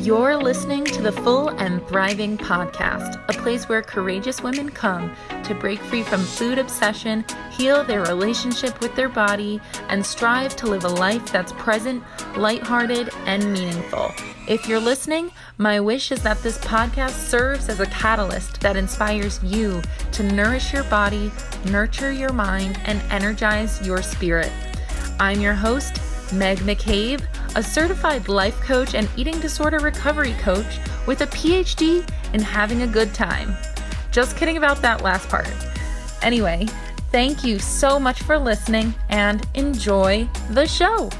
You're listening to the Full and Thriving Podcast, a place where courageous women come to break free from food obsession, heal their relationship with their body, and strive to live a life that's present, lighthearted, and meaningful. If you're listening, my wish is that this podcast serves as a catalyst that inspires you to nourish your body, nurture your mind, and energize your spirit. I'm your host, Meg McCabe, a certified life coach and eating disorder recovery coach with a PhD in having a good time. Just kidding about that last part. Anyway, thank you so much for listening and enjoy the show.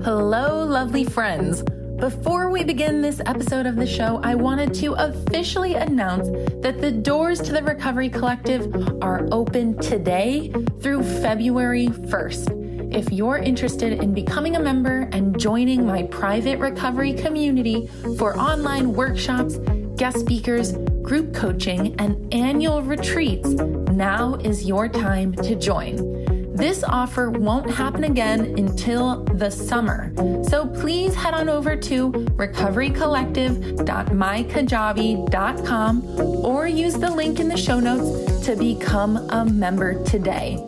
Hello, lovely friends. Before we begin this episode of the show, I wanted to officially announce that the doors to the Recovery Collective are open today through February 1st. If you're interested in becoming a member and joining my private recovery community for online workshops, guest speakers, group coaching, and annual retreats, now is your time to join. This offer won't happen again until the summer. So please head on over to recoverycollective.mykajabi.com or use the link in the show notes to become a member today.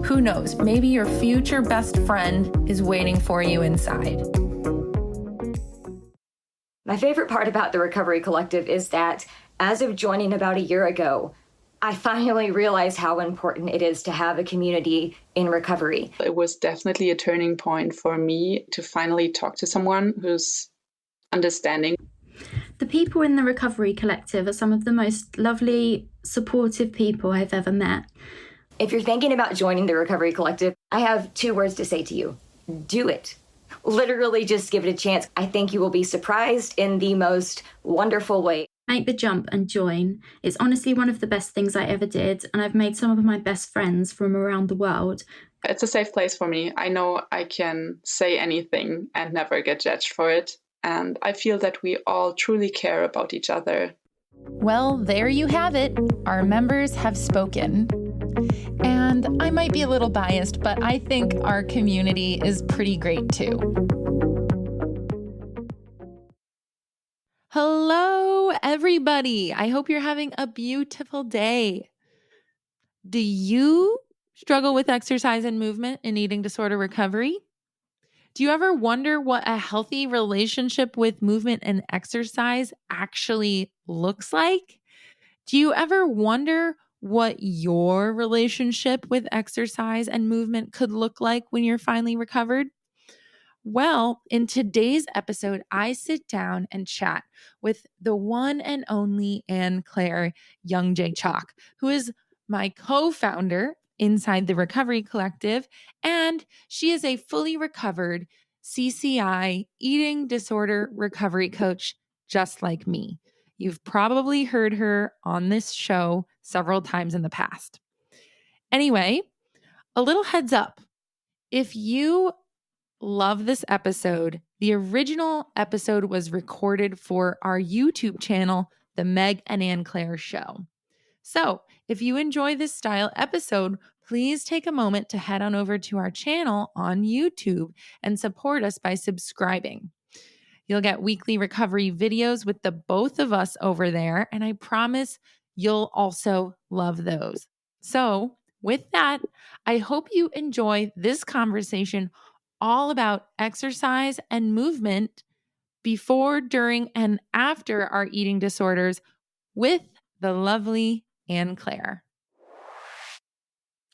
Who knows, maybe your future best friend is waiting for you inside. My favorite part about the Recovery Collective is that as of joining about a year ago, I finally realized how important it is to have a community in recovery. It was definitely a turning point for me to finally talk to someone who's understanding. The people in the Recovery Collective are some of the most lovely, supportive people I've ever met. If you're thinking about joining the Recovery Collective, I have 2 words to say to you. Do it. Literally just give it a chance. I think you will be surprised in the most wonderful way. Make the jump and join. It's honestly one of the best things I ever did, and I've made some of my best friends from around the world. It's a safe place for me. I know I can say anything and never get judged for it. And I feel that we all truly care about each other. Well, there you have it. Our members have spoken. And I might be a little biased, but I think our community is pretty great too. Hello, everybody. I hope you're having a beautiful day. Do you struggle with exercise and movement in eating disorder recovery? Do you ever wonder what a healthy relationship with movement and exercise actually looks like? Do you ever wonder what your relationship with exercise and movement could look like when you're finally recovered? Well, in today's episode, I sit down and chat with the one and only Anne-Claire Jedrzejczak, who is my co-founder inside the Recovery Collective, and she is a fully recovered CCI eating disorder recovery coach just like me. You've probably heard her on this show several times in the past. Anyway, a little heads up. If you love this episode, the original episode was recorded for our YouTube channel, The Meg and Anne-Claire Show. So if you enjoy this style episode, please take a moment to head on over to our channel on YouTube and support us by subscribing. You'll get weekly recovery videos with the both of us over there, and I promise you'll also love those. So with that, I hope you enjoy this conversation all about exercise and movement before, during, and after our eating disorders with the lovely Anne-Claire.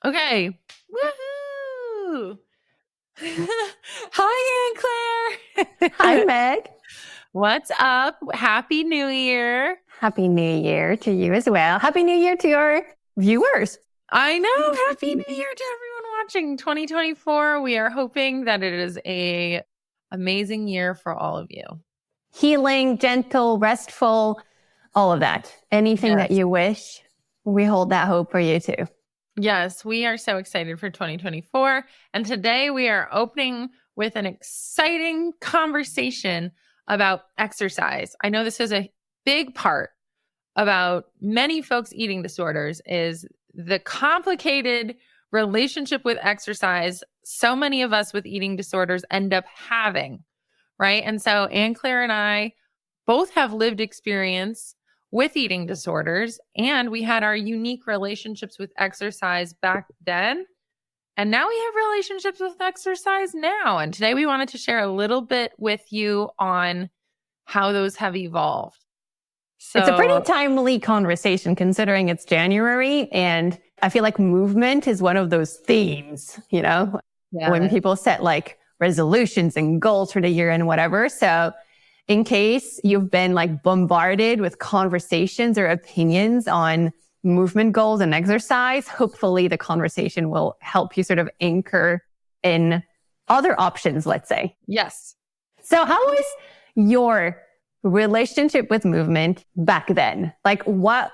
Okay. Woohoo! Hi, Anne-Claire. Hi, Meg. What's up? Happy New Year. Happy New Year to you as well. Happy New Year to our viewers. I know. Happy New Year to everyone watching 2024. We are hoping that it is a amazing year for all of you. Healing, gentle, restful, all of that. Anything that you wish, we hold that hope for you too. Yes, we are so excited for 2024. And today we are opening with an exciting conversation about exercise. I know this is a big part about many folks' eating disorders is the complicated relationship with exercise so many of us with eating disorders end up having, right? And so Anne Claire and I both have lived experience with eating disorders, and we had our unique relationships with exercise back then. And now we have relationships with exercise now. And today we wanted to share a little bit with you on how those have evolved. So, it's a pretty timely conversation considering it's January. And I feel like movement is one of those themes, when people set like resolutions and goals for the year and whatever. So in case you've been like bombarded with conversations or opinions on movement goals and exercise, hopefully the conversation will help you sort of anchor in other options, let's say. Yes. So how was your relationship with movement back then? Like what?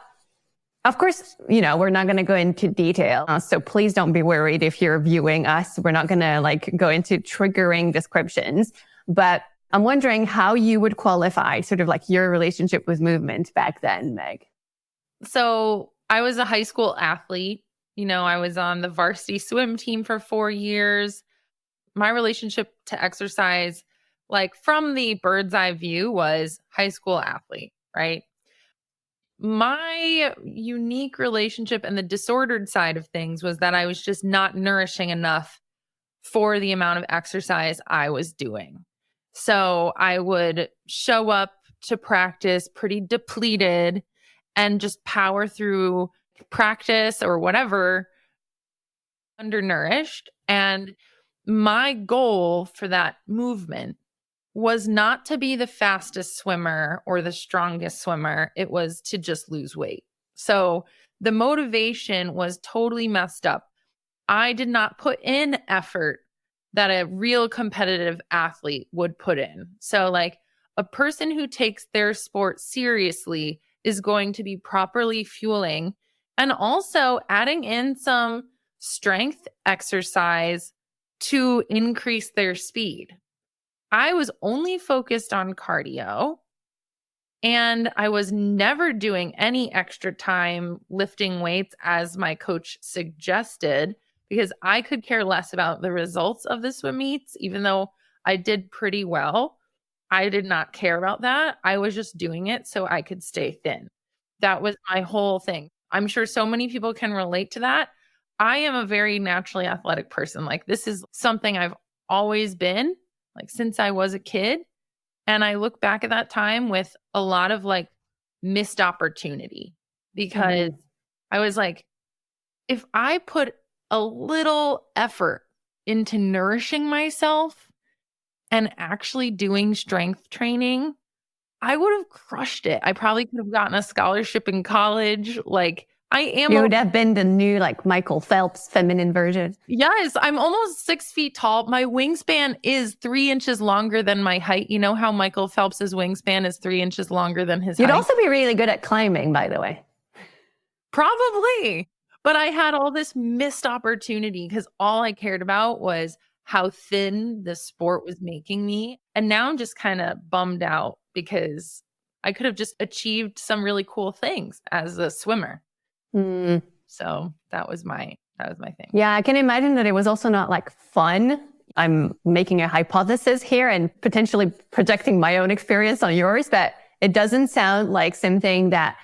Of course, we're not going to go into detail. So please don't be worried if you're viewing us. We're not going to like go into triggering descriptions, but I'm wondering how you would qualify sort of like your relationship with movement back then, Meg. So I was a high school athlete. I was on the varsity swim team for 4 years. My relationship to exercise, like from the bird's eye view, was high school athlete, right? My unique relationship and the disordered side of things was that I was just not nourishing enough for the amount of exercise I was doing. So I would show up to practice pretty depleted and just power through practice or whatever, undernourished. And my goal for that movement was not to be the fastest swimmer or the strongest swimmer. It was to just lose weight. So the motivation was totally messed up. I did not put in effort that a real competitive athlete would put in. So like a person who takes their sport seriously is going to be properly fueling and also adding in some strength exercise to increase their speed. I was only focused on cardio, and I was never doing any extra time lifting weights as my coach suggested, because I could care less about the results of the swim meets. Even though I did pretty well, I did not care about that. I was just doing it so I could stay thin. That was my whole thing. I'm sure so many people can relate to that. I am a very naturally athletic person. Like this is something I've always been, like since I was a kid. And I look back at that time with a lot of like missed opportunity, because I was like, if I put a little effort into nourishing myself and actually doing strength training, I would have crushed it. I probably could have gotten a scholarship in college. Like You would have been the new like Michael Phelps feminine version. Yes, I'm almost 6 feet tall. My wingspan is 3 inches longer than my height. You know how Michael Phelps's wingspan is 3 inches longer than his height? You'd also be really good at climbing, by the way. Probably. But I had all this missed opportunity because all I cared about was how thin the sport was making me. And now I'm just kind of bummed out because I could have just achieved some really cool things as a swimmer. So that was my thing. Yeah, I can imagine that it was also not like fun. I'm making a hypothesis here and potentially projecting my own experience on yours, but it doesn't sound like something that,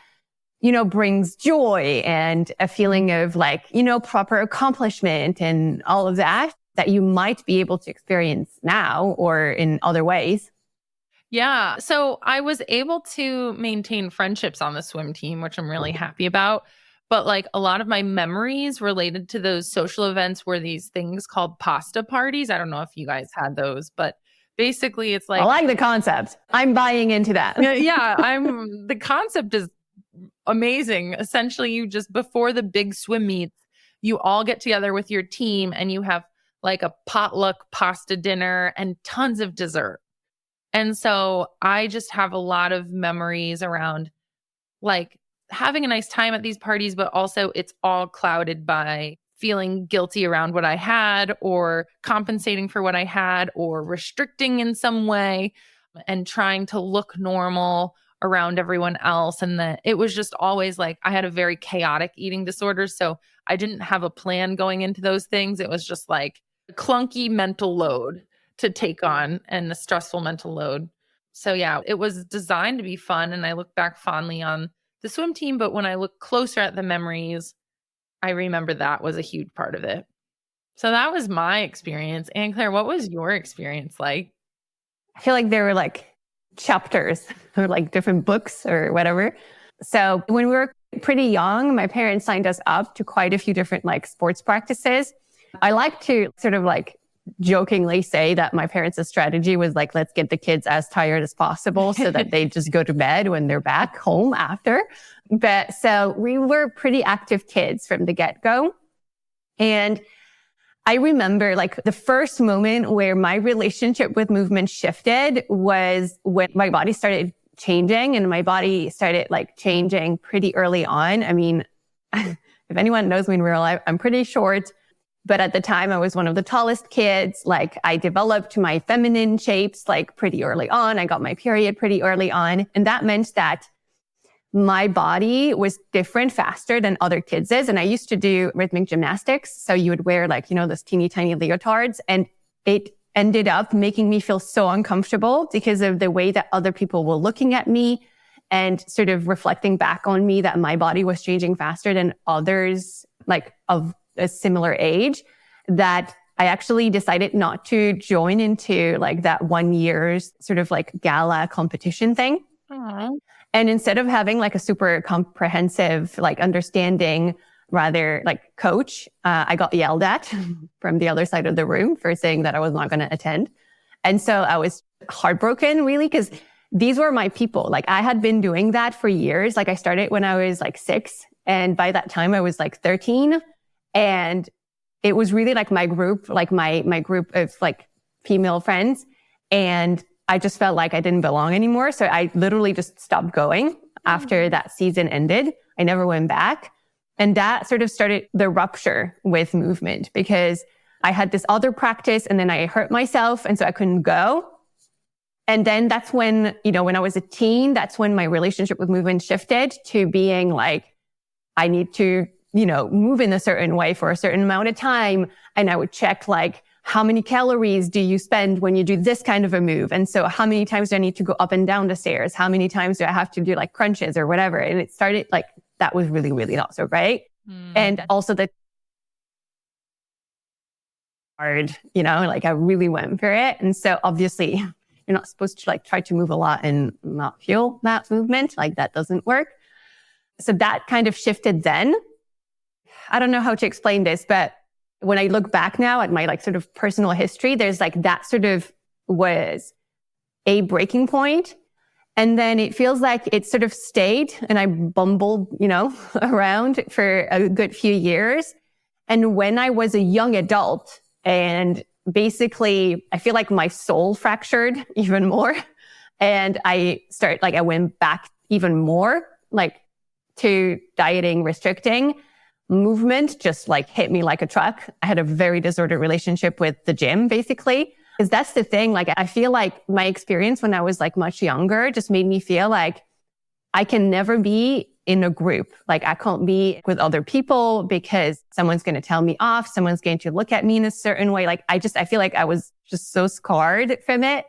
brings joy and a feeling of like, proper accomplishment and all of that you might be able to experience now or in other ways. Yeah. So I was able to maintain friendships on the swim team, which I'm really happy about. But like a lot of my memories related to those social events were these things called pasta parties. I don't know if you guys had those, but basically it's like, I like the concept. I'm buying into that. The concept is amazing. Essentially, you just before the big swim meets, you all get together with your team and you have like a potluck pasta dinner and tons of dessert. And so I just have a lot of memories around like having a nice time at these parties, but also it's all clouded by feeling guilty around what I had or compensating for what I had or restricting in some way and trying to look normal around everyone else. And it was just always like I had a very chaotic eating disorder. So I didn't have a plan going into those things. It was just like clunky mental load to take on and a stressful mental load. So yeah, it was designed to be fun. And I look back fondly on the swim team, but when I look closer at the memories, I remember that was a huge part of it. So that was my experience. Anne Claire, what was your experience like? I feel like there were like chapters or like different books or whatever. So when we were pretty young, my parents signed us up to quite a few different like sports practices. I like to sort of like jokingly say that my parents' strategy was like, let's get the kids as tired as possible so that they just go to bed when they're back home after. But so we were pretty active kids from the get-go. And I remember like the first moment where my relationship with movement shifted was when my body started changing, and my body started like changing pretty early on. I mean, if anyone knows me in real life, I'm pretty short. But at the time, I was one of the tallest kids. Like I developed my feminine shapes like pretty early on. I got my period pretty early on. And that meant that my body was different faster than other kids' is. And I used to do rhythmic gymnastics. So you would wear like, those teeny tiny leotards. And it ended up making me feel so uncomfortable because of the way that other people were looking at me and sort of reflecting back on me that my body was changing faster than others like of a similar age, that I actually decided not to join into like that 1 year's sort of like gala competition thing. Aww. And instead of having like a super comprehensive, like understanding, rather like coach, I got yelled at from the other side of the room for saying that I was not going to attend. And so I was heartbroken really, because these were my people. Like I had been doing that for years. Like I started when I was like 6. And by that time I was like 13. And it was really like my group, like my group of like female friends. And I just felt like I didn't belong anymore. So I literally just stopped going after that season ended. I never went back. And that sort of started the rupture with movement, because I had this other practice and then I hurt myself. And so I couldn't go. And then that's when, when I was a teen, that's when my relationship with movement shifted to being like, I need to move in a certain way for a certain amount of time. And I would check like, how many calories do you spend when you do this kind of a move? And so how many times do I need to go up and down the stairs? How many times do I have to do like crunches or whatever? And it started like, that was really, really not so great. And also the hard, like I really went for it. And so obviously you're not supposed to like try to move a lot and not feel that movement. Like that doesn't work. So that kind of shifted then. I don't know how to explain this, but when I look back now at my like sort of personal history, there's like that sort of was a breaking point. And then it feels like it sort of stayed and I bumbled, around for a good few years. And when I was a young adult, and basically I feel like my soul fractured even more. And I went back even more like to dieting, restricting. Movement just like hit me like a truck. I had a very disordered relationship with the gym, basically. Because that's the thing. Like, I feel like my experience when I was like much younger just made me feel like I can never be in a group. Like I can't be with other people because someone's going to tell me off. Someone's going to look at me in a certain way. Like I feel like I was just so scarred from it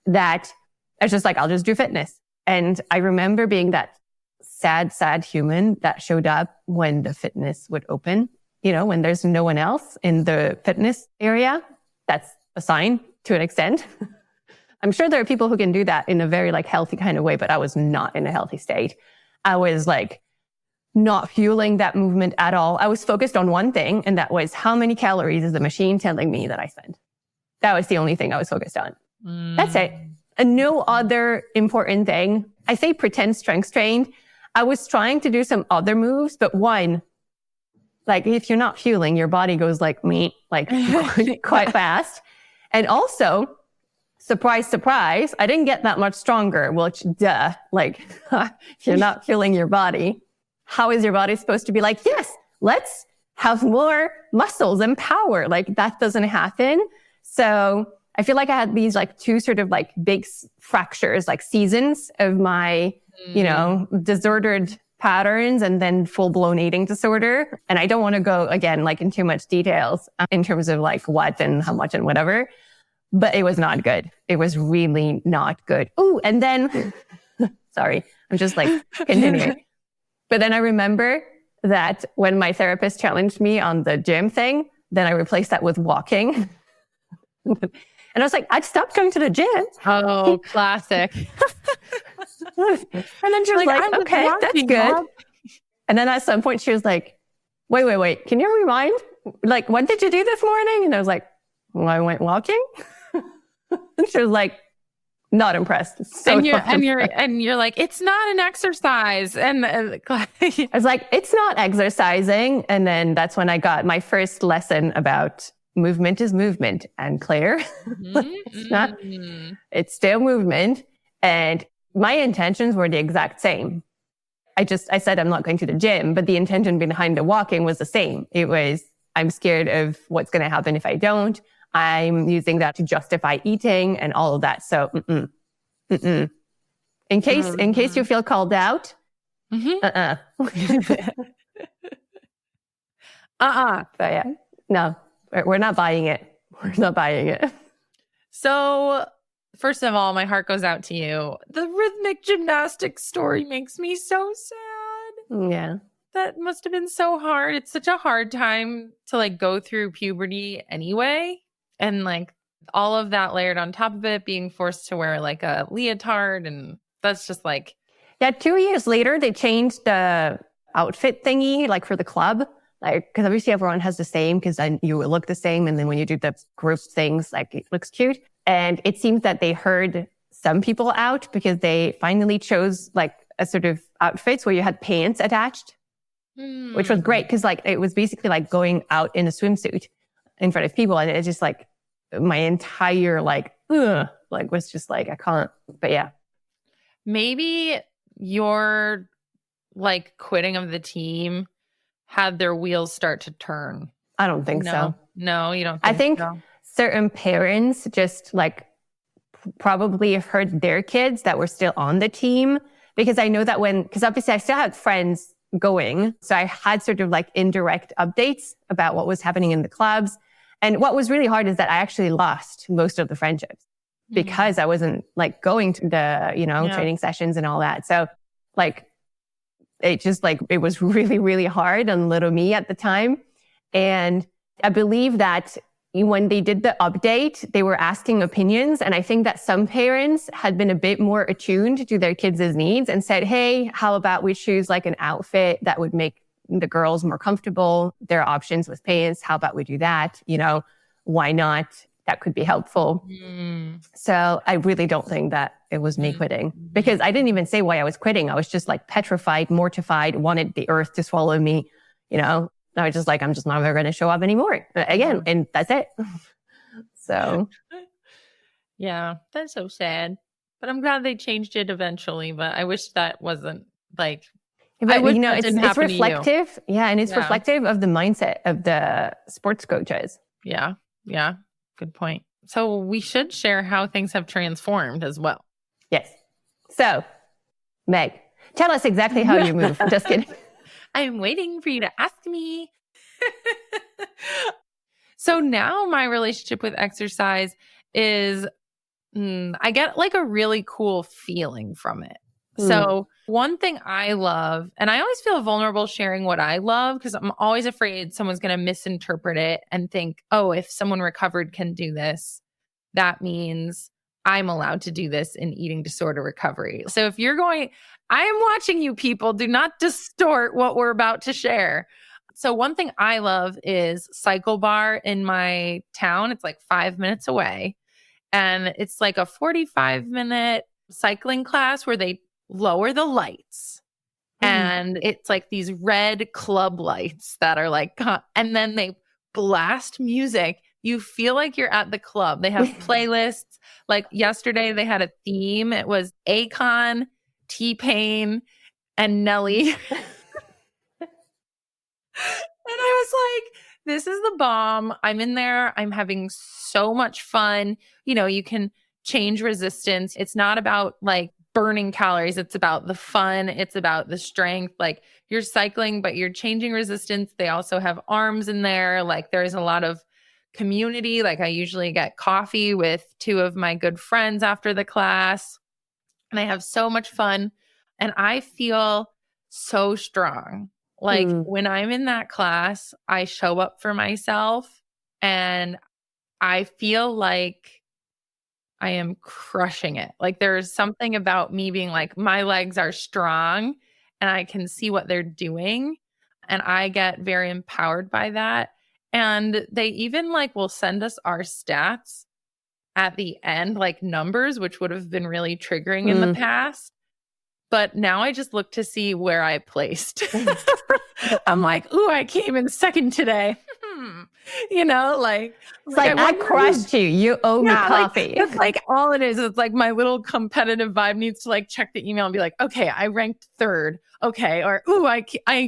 that I was just like, I'll just do fitness. And I remember being that sad human that showed up when the fitness would open, when there's no one else in the fitness area. That's a sign to an extent. I'm sure there are people who can do that in a very like healthy kind of way, but I was not in a healthy state. I was like not fueling that movement at all. I was focused on one thing, and that was how many calories is the machine telling me that I spend. That was the only thing I was focused on. That's it. And no other important thing. I say pretend strength trained. I was trying to do some other moves, but one, like if you're not fueling, your body goes like me, like quite fast. And also, surprise, surprise, I didn't get that much stronger, which like if you're not fueling your body, how is your body supposed to be like, yes, let's have more muscles and power? Like that doesn't happen. So I feel like I had these like two sort of like big fractures, like seasons of my disordered patterns and then full-blown eating disorder. And I don't want to go again, like in too much details in terms of like what and how much and whatever, but it was not good. It was really not good. Oh, and then, sorry, I'm just like continuing. But then I remember that when my therapist challenged me on the gym thing, then I replaced that with walking. And I was like, I'd stopped going to the gym. Oh, classic. And then she was like okay, that's good. Mom. And then at some point she was like, wait. Can you rewind? Like, what did you do this morning? And I was like, well, I went walking. And she was like, not impressed. So and you're like, it's not an exercise. And I was like, it's not exercising. And then that's when I got my first lesson about movement is movement. And Claire, it's still movement. And my intentions were the exact same. I said, I'm not going to the gym, but the intention behind the walking was the same. It was, I'm scared of what's going to happen if I don't. I'm using that to justify eating and all of that. So, in case you feel called out, So yeah, no, we're not buying it. We're not buying it. So, first of all, my heart goes out to you. The rhythmic gymnastics story makes me so sad. Yeah. That must have been so hard. It's such a hard time to like go through puberty anyway. And like all of that layered on top of it, being forced to wear like a leotard. And that's just like. Yeah, 2 years later, they changed the outfit thingy, like for the club. Like, because obviously everyone has the same, because then you will look the same. And then when you do the group things, like it looks cute. And it seems that they heard some people out because they finally chose like a sort of outfits where you had pants attached, which was great. Cause like it was basically like going out in a swimsuit in front of people. And it's just like my entire was just like, I can't, but yeah. Maybe your like quitting of the team had their wheels start to turn. I don't think so. No, you don't think so? Certain parents just like probably have heard their kids that were still on the team, because I know that because obviously I still had friends going. So I had sort of like indirect updates about what was happening in the clubs. And what was really hard is that I actually lost most of the friendships because I wasn't like going to the, training sessions and all that. So like, it just like, it was really, really hard on little me at the time. And I believe that when they did the update, they were asking opinions. And I think that some parents had been a bit more attuned to their kids' needs and said, hey, how about we choose like an outfit that would make the girls more comfortable? There are options with pants. How about we do that? Why not? That could be helpful. So I really don't think that it was me quitting, because I didn't even say why I was quitting. I was just like petrified, mortified, wanted the earth to swallow me, I was just like, I'm just never going to show up anymore again. And that's it. So. Yeah, that's so sad. But I'm glad they changed it eventually. But I wish that wasn't like. But, it's reflective. Yeah. And it's reflective of the mindset of the sports coaches. Yeah. Yeah. Good point. So we should share how things have transformed as well. Yes. So, Meg, tell us exactly how you move. Just kidding. I'm waiting for you to ask me. So now my relationship with exercise is, I get like a really cool feeling from it. So one thing I love, and I always feel vulnerable sharing what I love because I'm always afraid someone's going to misinterpret it and think, oh, if someone recovered can do this, that means I'm allowed to do this in eating disorder recovery. So if you're going, I am watching you people, do not distort what we're about to share. So one thing I love is Cycle Bar in my town. It's like 5 minutes away. And it's like a 45-minute cycling class where they lower the lights. And it's like these red club lights that are like, and then they blast music. You feel like you're at the club. They have playlists. Like yesterday, they had a theme. It was Akon, T-Pain, and Nelly. And I was like, this is the bomb. I'm in there. I'm having so much fun. You can change resistance. It's not about like burning calories. It's about the fun. It's about the strength. Like you're cycling, but you're changing resistance. They also have arms in there. Like there's a lot of community. Like I usually get coffee with 2 of my good friends after the class, and I have so much fun, and I feel so strong. Like when I'm in that class, I show up for myself, and I feel like I am crushing it. Like there's something about me being like, my legs are strong and I can see what they're doing. And I get very empowered by that. And they even like will send us our stats at the end, like numbers, which would have been really triggering in the past. But now I just look to see where I placed. I'm like, ooh, I came in second today. You know, like, it's like I crushed you. You owe me coffee. It's like all it is. It's like my little competitive vibe needs to like check the email and be like, okay, I ranked third. Okay. Or, ooh, I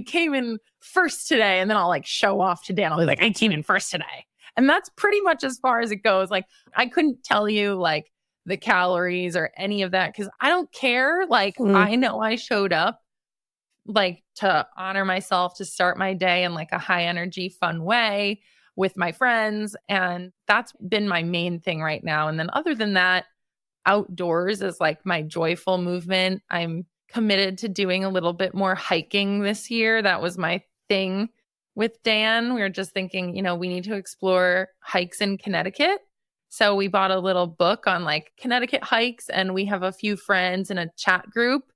came in first today. And then I'll like show off to Dan. I'll be like, I came in first today. And that's pretty much as far as it goes. Like, I couldn't tell you like the calories or any of that because I don't care. Like, I know I showed up like to honor myself, to start my day in like a high energy, fun way with my friends. And that's been my main thing right now. And then other than that, outdoors is like my joyful movement. I'm committed to doing a little bit more hiking this year. That was my thing with Dan. We were just thinking, you know, we need to explore hikes in Connecticut. So we bought a little book on like Connecticut hikes, and we have a few friends in a chat group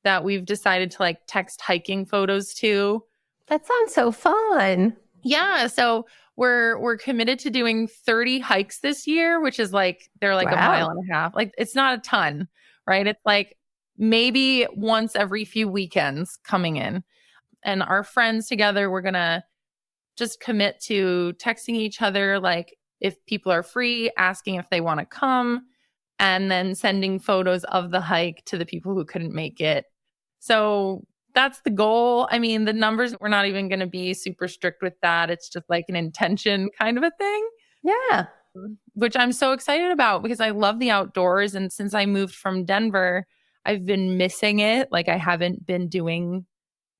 that we've decided to like text hiking photos to. That sounds so fun. Yeah. So we're committed to doing 30 hikes this year, which is like, they're like a mile and a half. Like it's not a ton, right? It's like maybe once every few weekends coming in. And our friends together, we're going to just commit to texting each other, like if people are free, asking if they want to come, and then sending photos of the hike to the people who couldn't make it. So that's the goal. I mean, the numbers, we're not even going to be super strict with that. It's just like an intention kind of a thing. Yeah. Which I'm so excited about because I love the outdoors. And since I moved from Denver, I've been missing it. Like I haven't been doing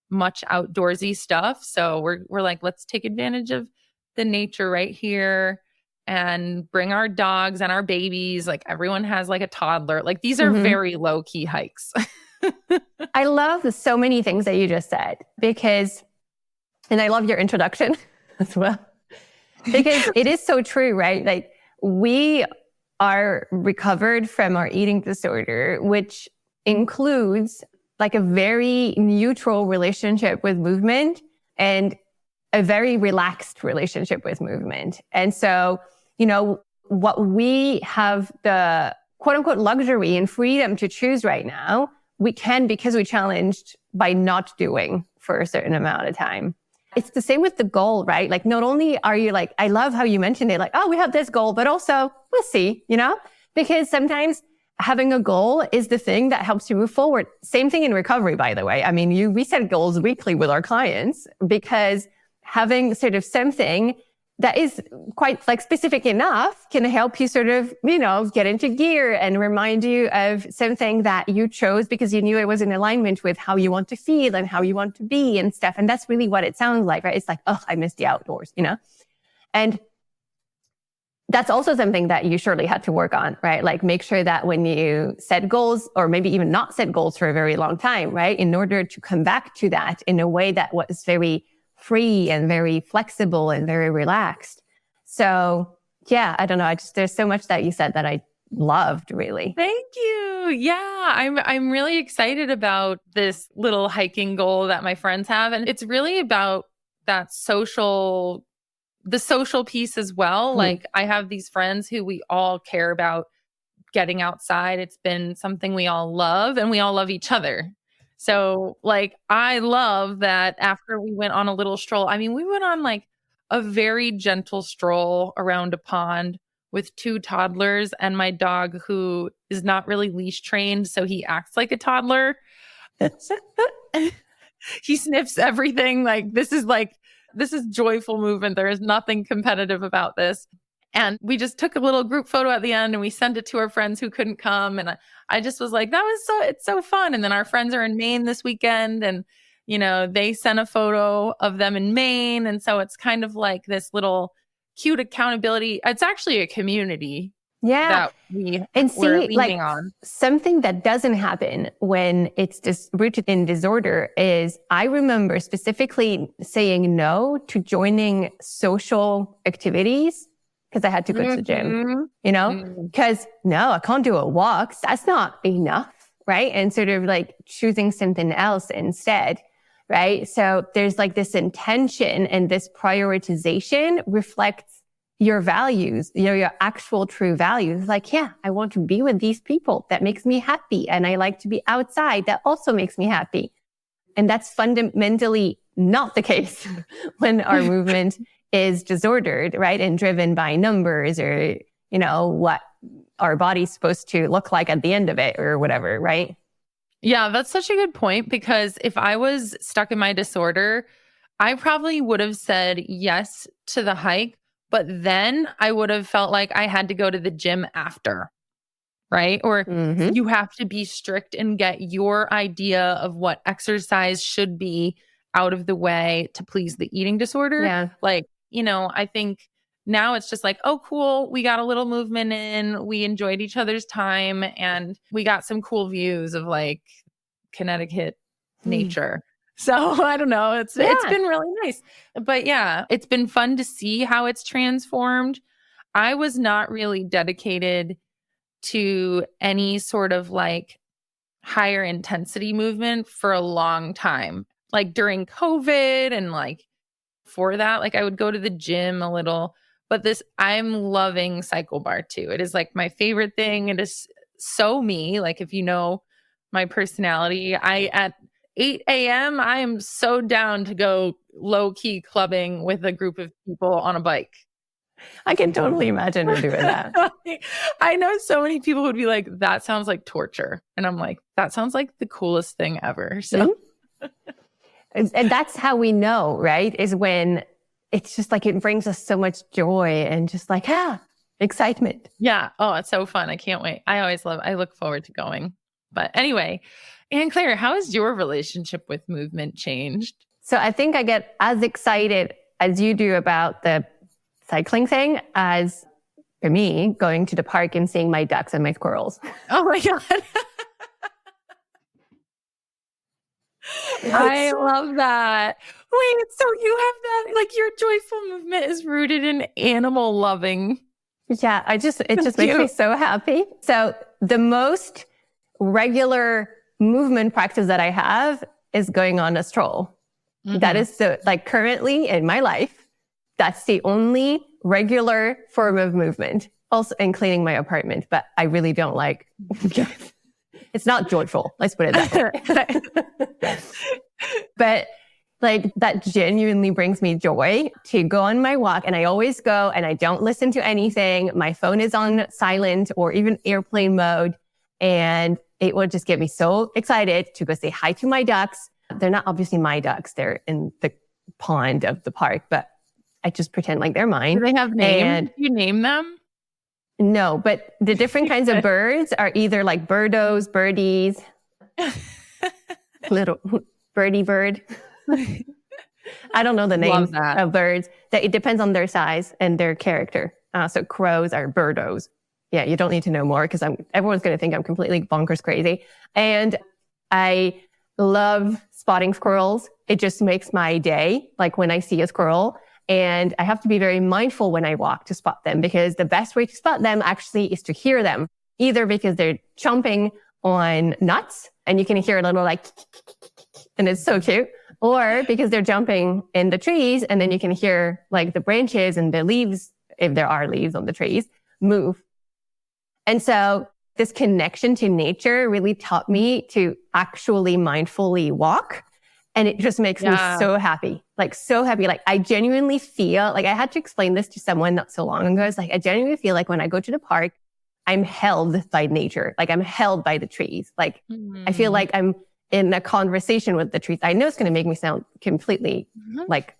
much outdoorsy stuff. So we're like, let's take advantage of the nature right here and bring our dogs and our babies. Like everyone has like a toddler. Like these are very low key hikes. I love so many things that you just said and I love your introduction as well, because it is so true, right? Like we are recovered from our eating disorder, which includes like a very neutral relationship with movement and a very relaxed relationship with movement. And so, you know, what we have the quote unquote luxury and freedom to choose right now, we can because we challenged by not doing for a certain amount of time. It's the same with the goal, right? Like not only are you like, I love how you mentioned it, like, oh, we have this goal, but also we'll see, you know, because sometimes having a goal is the thing that helps you move forward. Same thing in recovery, by the way. I mean, we set goals weekly with our clients because having sort of something that is quite like specific enough can help you sort of, you know, get into gear and remind you of something that you chose because you knew it was in alignment with how you want to feel and how you want to be and stuff. And that's really what it sounds like, right? It's like, oh, I miss the outdoors, you know? And that's also something that you surely had to work on, right? Like make sure that when you set goals or maybe even not set goals for a very long time, right? In order to come back to that in a way that was very free and very flexible and very relaxed. So yeah, I don't know. There's so much that you said that I loved really. Thank you. Yeah, I'm really excited about this little hiking goal that my friends have. And it's really about that the social piece as well. Like I have these friends who we all care about getting outside. It's been something we all love and we all love each other. So like, I love that after we went on a little stroll, I mean, we went on like a very gentle stroll around a pond with 2 toddlers and my dog who is not really leash trained. So he acts like a toddler. He sniffs everything. Like, this is joyful movement. There is nothing competitive about this. And we just took a little group photo at the end and we sent it to our friends who couldn't come. And I just was like, it's so fun. And then our friends are in Maine this weekend and, they sent a photo of them in Maine. And so it's kind of like this little cute accountability. It's actually a community. Yeah. That we're see, leaning on. Something that doesn't happen when it's just rooted in disorder is I remember specifically saying no to joining social activities because I had to go to the gym, because no, I can't do a walk. That's not enough. Right. And sort of like choosing something else instead. Right. So there's like this intention, and this prioritization reflects your values, your actual true values. Like, yeah, I want to be with these people. That makes me happy. And I like to be outside. That also makes me happy. And that's fundamentally not the case when our movement is disordered, right? And driven by numbers or, what our body's supposed to look like at the end of it or whatever, right? Yeah, that's such a good point, because if I was stuck in my disorder, I probably would have said yes to the hike, but then I would have felt like I had to go to the gym after, right? Or you have to be strict and get your idea of what exercise should be out of the way to please the eating disorder. Yeah. Like, I think now it's just like, oh, cool. We got a little movement in. We enjoyed each other's time. And we got some cool views of like Connecticut nature. So I don't know. It's been really nice. But yeah, it's been fun to see how it's transformed. I was not really dedicated to any sort of like higher intensity movement for a long time. Like during COVID and like for that, like I would go to the gym a little. But I'm loving Cycle Bar too. It is like my favorite thing. It is so me. Like if you know my personality, at 8 a.m., I am so down to go low key clubbing with a group of people on a bike. I can totally imagine her doing that. I know so many people would be like, that sounds like torture. And I'm like, that sounds like the coolest thing ever. So, and that's how we know, right? Is when it's just like, it brings us so much joy and just like, excitement. Yeah. Oh, it's so fun. I can't wait. I look forward to going. But anyway, Anne Claire, how has your relationship with movement changed? So I think I get as excited as you do about the cycling thing as, for me, going to the park and seeing my ducks and my squirrels. Oh my God. I love that. Wait, so you have that, like your joyful movement is rooted in animal loving. Yeah, it just makes me so happy. So the most regular movement practice that I have is going on a stroll. That is currently in my life, that's the only regular form of movement. Also, in cleaning my apartment, but I really don't like. It's not joyful. Let's put it that way. But like that genuinely brings me joy to go on my walk. And I always go and I don't listen to anything. My phone is on silent or even airplane mode. And it will just get me so excited to go say hi to my ducks. They're not obviously my ducks. They're in the pond of the park, but I just pretend like they're mine. Do they have names? Do you name them? No, but the different kinds of birds are either like birdos, birdies, little birdie bird. I don't know the names of birds. It depends on their size and their character. So crows are birdos. Yeah, you don't need to know more because everyone's going to think I'm completely bonkers crazy. And I love spotting squirrels. It just makes my day, like when I see a squirrel. And I have to be very mindful when I walk to spot them, because the best way to spot them actually is to hear them, either because they're chomping on nuts and you can hear a little like, and it's so cute, or because they're jumping in the trees and then you can hear like the branches and the leaves, if there are leaves on the trees, move. And so this connection to nature really taught me to actually mindfully walk. And it just makes me so happy, like so happy. Like I genuinely feel like I had to explain this to someone not so long ago. It's like, I genuinely feel like when I go to the park, I'm held by nature. Like I'm held by the trees. Like I feel like I'm in a conversation with the trees. I know it's going to make me sound completely like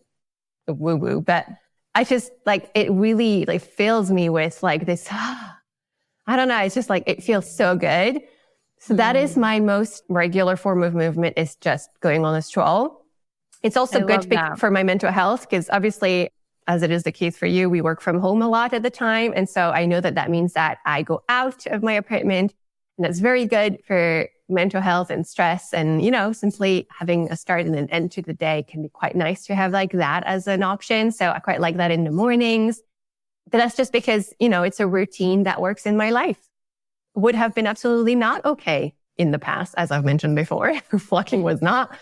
woo-woo, but I just like, it really like fills me with like this, I don't know. It's just like, it feels so good. So that is my most regular form of movement, is just going on a stroll. It's also good for my mental health, because obviously, as it is the case for you, we work from home a lot at the time. And so I know that that means that I go out of my apartment, and that's very good for mental health and stress. And, you know, simply having a start and an end to the day can be quite nice to have like that as an option. So I quite like that in the mornings. But that's just because, you know, it's a routine that works in my life. Would have been absolutely not okay in the past, as I've mentioned before. Walking was not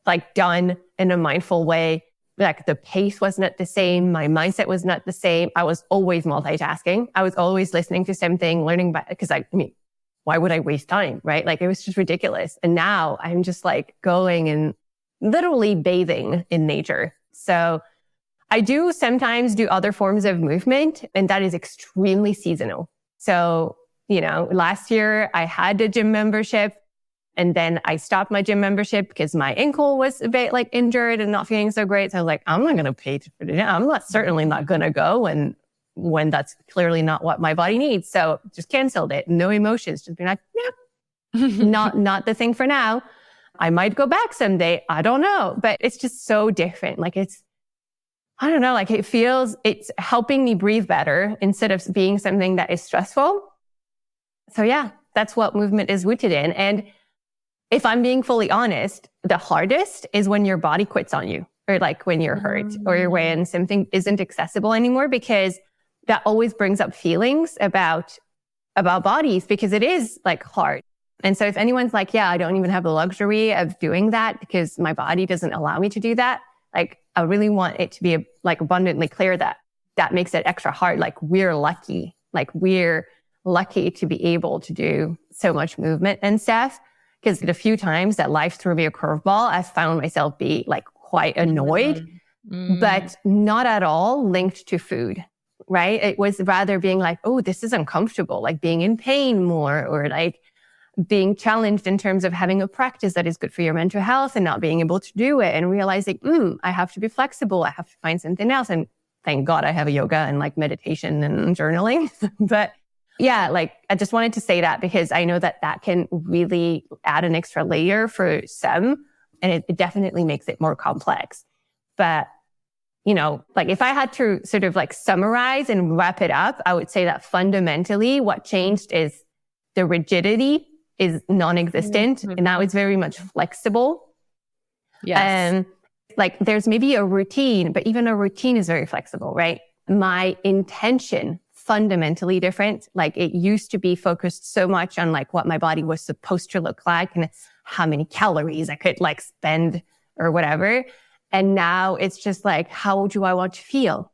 like done in a mindful way. Like the pace was not the same. My mindset was not the same. I was always multitasking. I was always listening to something, learning by, because I mean, why would I waste time? Right? Like it was just ridiculous. And now I'm just like going and literally bathing in nature. So I do sometimes do other forms of movement, and that is extremely seasonal. So, you know, last year I had a gym membership, and then I stopped my gym membership because my ankle was a bit like injured and not feeling so great. So I was like, I'm not going to pay for it. I'm certainly not going to go when that's clearly not what my body needs. So just canceled it. No emotions. Just being like, yeah, not the thing for now. I might go back someday. I don't know. But it's just so different. Like I don't know, like it's helping me breathe better instead of being something that is stressful. So yeah, that's what movement is rooted in. And if I'm being fully honest, the hardest is when your body quits on you, or like when you're hurt, or when something isn't accessible anymore, because that always brings up feelings about bodies, because it is like hard. And so if anyone's like, yeah, I don't even have the luxury of doing that because my body doesn't allow me to do that, like I really want it to be like abundantly clear that that makes it extra hard. Like we're lucky to be able to do so much movement and stuff. Because the few times that life threw me a curveball, I found myself be like quite annoyed, but not at all linked to food, right? It was rather being like, oh, this is uncomfortable, like being in pain more, or like being challenged in terms of having a practice that is good for your mental health and not being able to do it, and realizing, I have to be flexible. I have to find something else. And thank God I have a yoga and like meditation and journaling. But yeah, like I just wanted to say that because I know that that can really add an extra layer for some, and it definitely makes it more complex. But, you know, like if I had to sort of like summarize and wrap it up, I would say that fundamentally what changed is the rigidity is non-existent, and now it's very much flexible. Yes. Like there's maybe a routine, but even a routine is very flexible, right? My intention fundamentally different. Like it used to be focused so much on like what my body was supposed to look like and how many calories I could like spend or whatever. And now it's just like, how do I want to feel?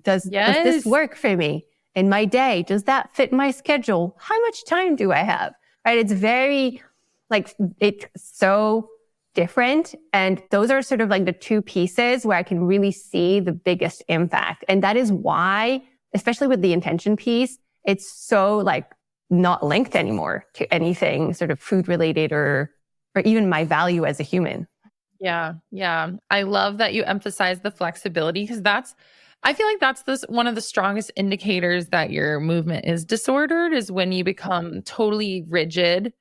Does this work for me in my day? Does that fit my schedule? How much time do I have? Right? It's very like, it's so different. And those are sort of like the two pieces where I can really see the biggest impact. And that is why, especially with the intention piece, it's so like not linked anymore to anything sort of food related or even my value as a human. Yeah. Yeah. I love that you emphasize the flexibility, because I feel like that's one of the strongest indicators that your movement is disordered, is when you become totally rigid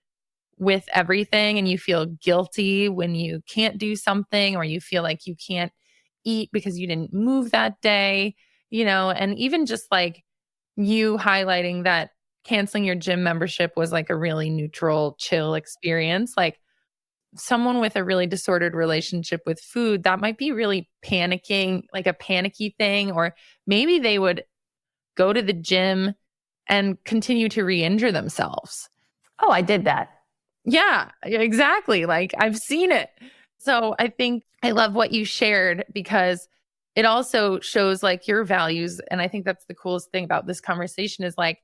with everything and you feel guilty when you can't do something, or you feel like you can't eat because you didn't move that day, you know. And even just like you highlighting that canceling your gym membership was like a really neutral, chill experience. Like someone with a really disordered relationship with food, that might be really panicking, like a panicky thing, or maybe they would go to the gym and continue to re-injure themselves. Oh, I did that. Yeah, exactly. Like I've seen it. So I think I love what you shared, because it also shows like your values. And I think that's the coolest thing about this conversation, is like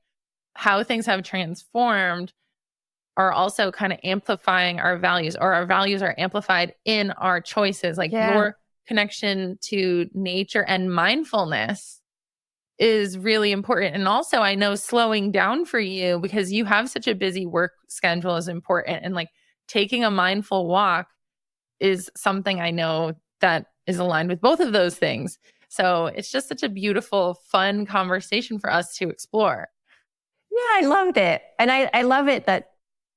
how things have transformed are also kind of amplifying our values, or our values are amplified in our choices. Like your connection to nature and mindfulness is really important. And also I know slowing down for you, because you have such a busy work schedule, is important. And like taking a mindful walk is something I know that is aligned with both of those things. So it's just such a beautiful, fun conversation for us to explore. Yeah, I loved it. And I love it that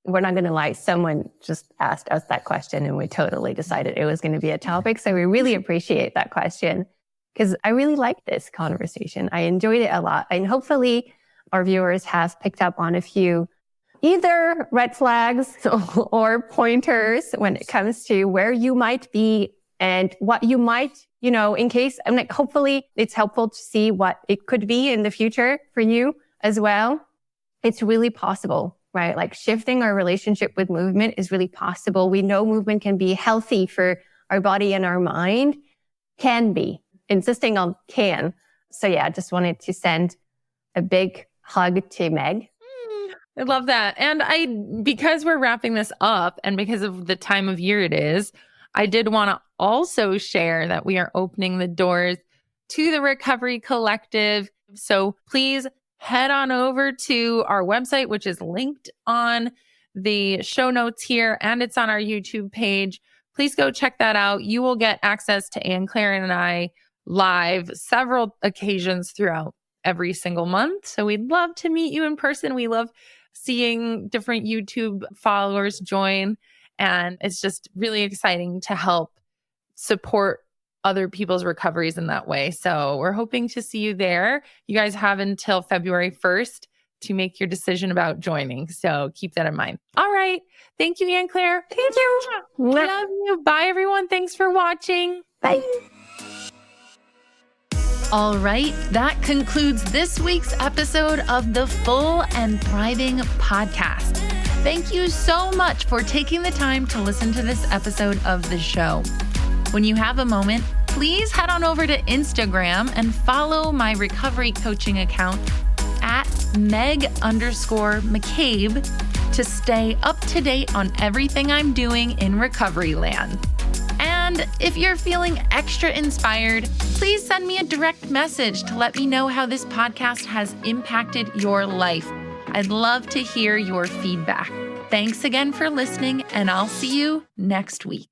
we're not going to lie. Someone just asked us that question and we totally decided it was going to be a topic. So we really appreciate that question because I really like this conversation. I enjoyed it a lot. And hopefully our viewers have picked up on a few either red flags or pointers when it comes to where you might be and what you might, in case, hopefully it's helpful to see what it could be in the future for you as well. It's really possible, right? Like shifting our relationship with movement is really possible. We know movement can be healthy for our body and our mind. Can be. Insisting on can. So yeah, I just wanted to send a big hug to Meg. I love that. And because we're wrapping this up and because of the time of year it is, I did want to also share that we are opening the doors to the Recovery Collective. So please head on over to our website, which is linked on the show notes here, and it's on our YouTube page. Please go check that out. You will get access to Anne-Claire and I live several occasions throughout every single month. So we'd love to meet you in person. We love seeing different YouTube followers join. And it's just really exciting to help support other people's recoveries in that way. So we're hoping to see you there. You guys have until February 1st to make your decision about joining. So keep that in mind. All right. Thank you, Anne-Claire. Thank you. Love you. Bye, everyone. Thanks for watching. Bye. All right. That concludes this week's episode of the Full and Thriving podcast. Thank you so much for taking the time to listen to this episode of the show. When you have a moment, please head on over to Instagram and follow my recovery coaching account at Meg_McCabe to stay up to date on everything I'm doing in recovery land. And if you're feeling extra inspired, please send me a direct message to let me know how this podcast has impacted your life. I'd love to hear your feedback. Thanks again for listening, and I'll see you next week.